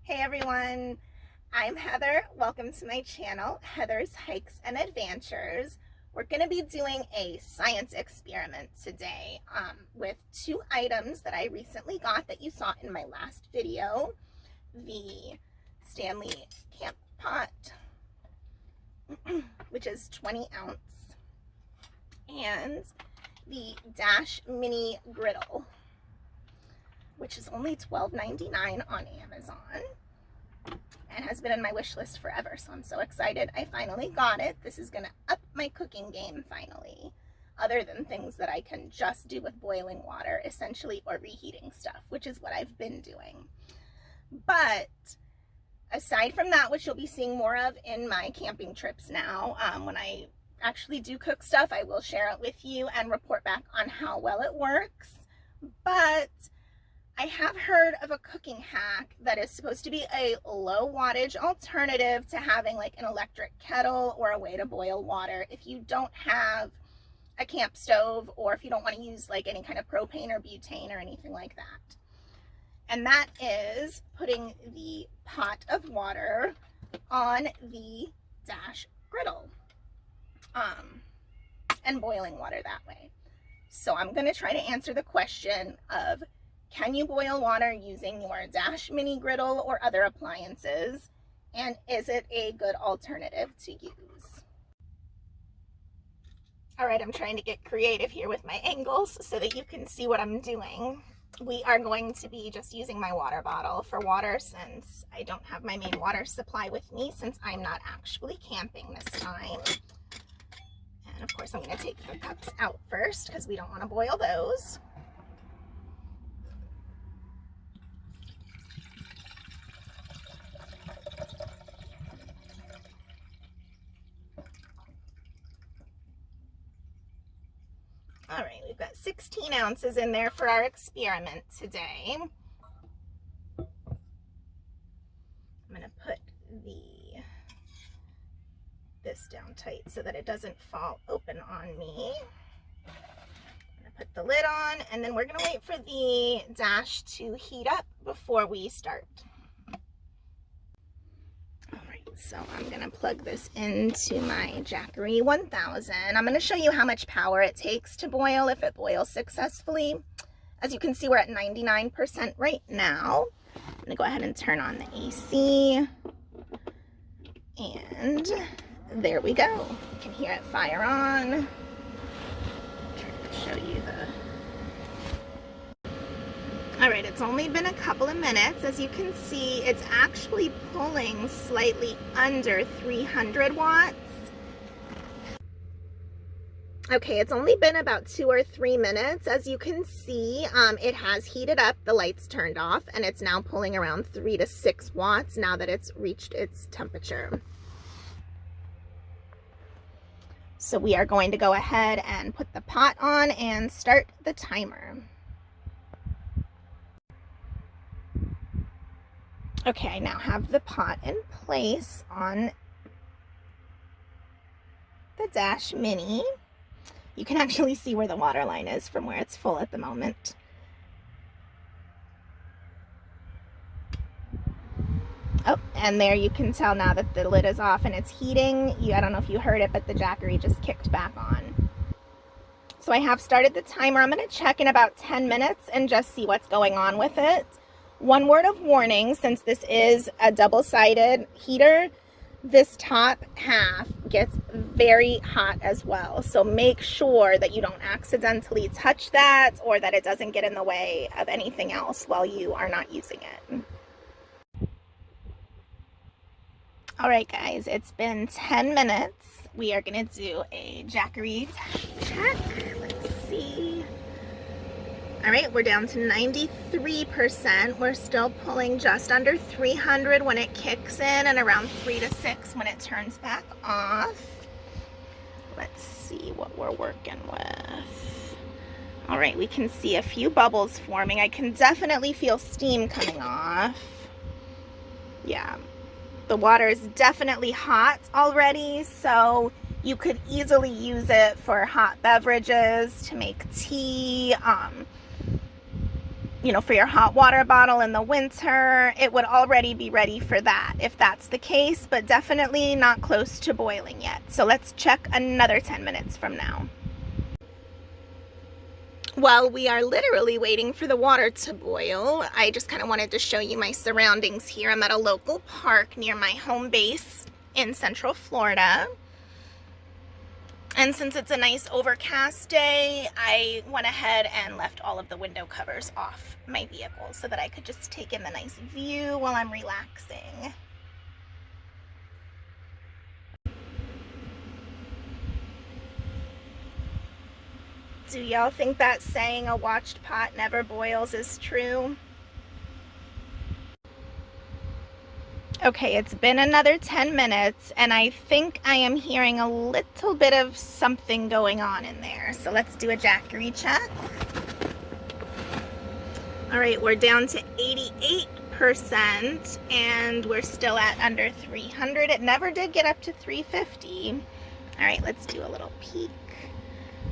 Hey everyone, I'm Heather. Welcome to my channel, Heather's Hikes and Adventures. We're going to be doing a science experiment today with two items that I recently got that you saw in my last video. The Stanley Camp Pot, which is 20 ounce, and the Dash Mini Griddle, which is only $12.99 on Amazon and has been in my wish list forever, so I'm so excited I finally got it. This is gonna up my cooking game finally, other than things that I can just do with boiling water essentially, or reheating stuff, which is what I've been doing. But aside from that, which you'll be seeing more of in my camping trips now, when I actually do cook stuff, I will share it with you and report back on how well it works. But I have heard of a cooking hack that is supposed to be a low wattage alternative to having like an electric kettle or a way to boil water if you don't have a camp stove, or if you don't want to use like any kind of propane or butane or anything like that. And that is putting the pot of water on the Dash griddle and boiling water that way. So I'm going to try to answer the question of, can you boil water using your Dash Mini Griddle or other appliances? And is it a good alternative to use? All right, I'm trying to get creative here with my angles so that you can see what I'm doing. We are going to be just using my water bottle for water, since I don't have my main water supply with me, since I'm not actually camping this time. And of course, I'm going to take the cups out first because we don't want to boil those. All right, we've got 16 ounces in there for our experiment today. I'm going to put this down tight so that it doesn't fall open on me. I'm going to put the lid on, and then we're going to wait for the Dash to heat up before we start. So I'm going to plug this into my Jackery 1000. I'm going to show you how much power it takes to boil if it boils successfully. As you can see, we're at 99% right now. I'm going to go ahead and turn on the AC. And there we go. You can hear it fire on. I'm trying to show you All right, it's only been a couple of minutes. As you can see, it's actually pulling slightly under 300 watts. Okay, it's only been about 2 or 3 minutes. As you can see, it has heated up, the lights turned off, and it's now pulling around 3 to 6 watts now that it's reached its temperature. So we are going to go ahead and put the pot on and start the timer. Okay, I now have the pot in place on the Dash Mini. You can actually see where the water line is from where it's full at the moment. Oh, and there you can tell now that the lid is off and it's heating. I don't know if you heard it, but the Jackery just kicked back on. So I have started the timer. I'm going to check in about 10 minutes and just see what's going on with it. One word of warning, since this is a double-sided heater, this top half gets very hot as well. So make sure that you don't accidentally touch that, or that it doesn't get in the way of anything else while you are not using it. All right, guys, it's been 10 minutes. We are going to do a Jackery check. Let's see. All right, we're down to 93%. We're still pulling just under 300 when it kicks in, and around 3 to 6 when it turns back off. Let's see what we're working with. All right, we can see a few bubbles forming. I can definitely feel steam coming off. Yeah, the water is definitely hot already, so you could easily use it for hot beverages, to make tea, you know, for your hot water bottle in the winter, it would already be ready for that if that's the case, but definitely not close to boiling yet. So let's check another 10 minutes from now. Well, we are literally waiting for the water to boil. I just kind of wanted to show you my surroundings here. I'm at a local park near my home base in Central Florida. And since it's a nice overcast day, I went ahead and left all of the window covers off my vehicle so that I could just take in the nice view while I'm relaxing. Do y'all think that saying a watched pot never boils is true? Okay, it's been another 10 minutes and I think I am hearing a little bit of something going on in there. So let's do a Jackery check. All right, we're down to 88% and we're still at under 300. It never did get up to 350. All right, let's do a little peek.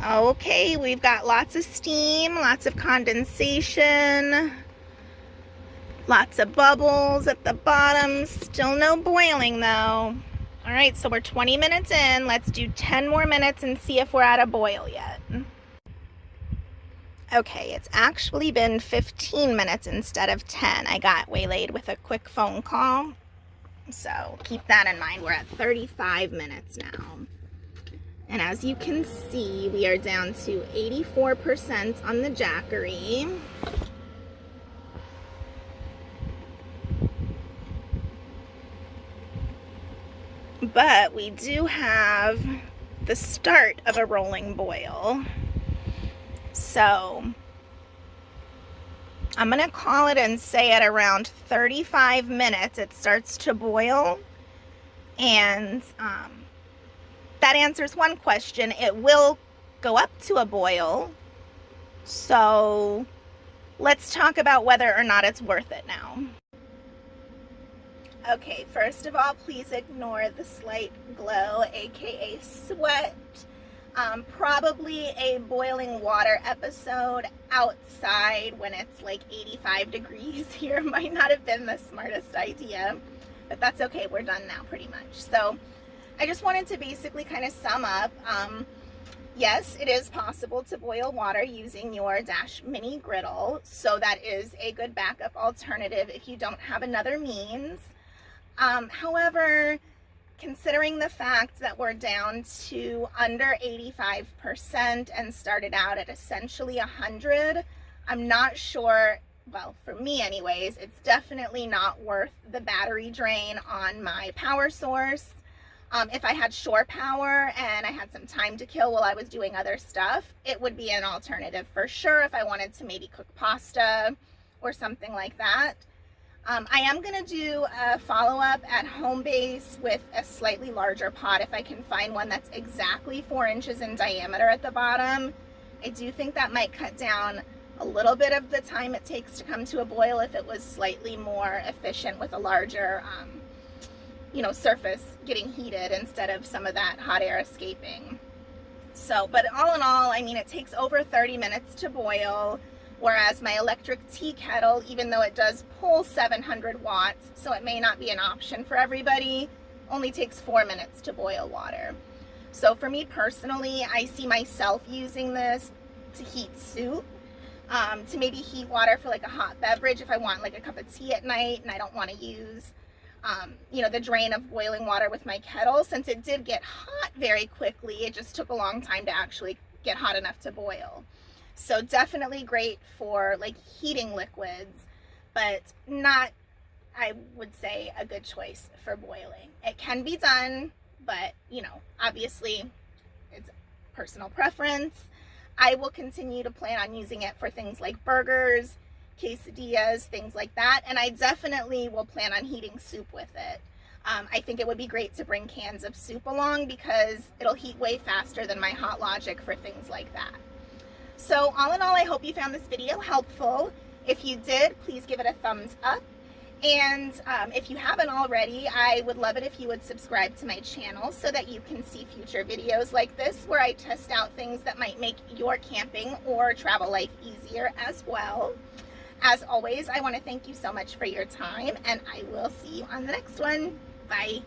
Okay, we've got lots of steam, lots of condensation. Lots of bubbles at the bottom, still no boiling though. All right, so we're 20 minutes in. Let's do 10 more minutes and see if we're at a boil yet. Okay, it's actually been 15 minutes instead of 10. I got waylaid with a quick phone call. So keep that in mind. We're at 35 minutes now. And as you can see, we are down to 84% on the Jackery. But we do have the start of a rolling boil. So I'm going to call it and say at around 35 minutes it starts to boil. And that answers one question. It will go up to a boil. So let's talk about whether or not it's worth it now. Okay, first of all, please ignore the slight glow, aka sweat. Probably a boiling water episode outside when it's like 85 degrees here might not have been the smartest idea, but that's okay, we're done now pretty much. So I just wanted to basically kind of sum up. Yes, it is possible to boil water using your Dash Mini Griddle, so that is a good backup alternative if you don't have another means. However, considering the fact that we're down to under 85% and started out at essentially 100, I'm not sure, well, for me anyways, it's definitely not worth the battery drain on my power source. If I had shore power and I had some time to kill while I was doing other stuff, it would be an alternative for sure if I wanted to maybe cook pasta or something like that. I am going to do a follow-up at home base with a slightly larger pot if I can find one that's exactly 4 inches in diameter at the bottom. I do think that might cut down a little bit of the time it takes to come to a boil if it was slightly more efficient with a larger, surface getting heated instead of some of that hot air escaping. So, but all in all, I mean, it takes over 30 minutes to boil. Whereas my electric tea kettle, even though it does pull 700 watts, so it may not be an option for everybody, only takes 4 minutes to boil water. So for me personally, I see myself using this to heat soup, to maybe heat water for like a hot beverage if I want like a cup of tea at night and I don't want to use, the drain of boiling water with my kettle. Since it did get hot very quickly, it just took a long time to actually get hot enough to boil. So definitely great for like heating liquids, but not, I would say, a good choice for boiling. It can be done, but obviously it's personal preference. I will continue to plan on using it for things like burgers, quesadillas, things like that. And I definitely will plan on heating soup with it. I think it would be great to bring cans of soup along because it'll heat way faster than my Hot Logic for things like that. So all in all, I hope you found this video helpful. If you did, please give it a thumbs up. And if you haven't already, I would love it if you would subscribe to my channel so that you can see future videos like this where I test out things that might make your camping or travel life easier as well. As always, I want to thank you so much for your time, and I will see you on the next one. Bye.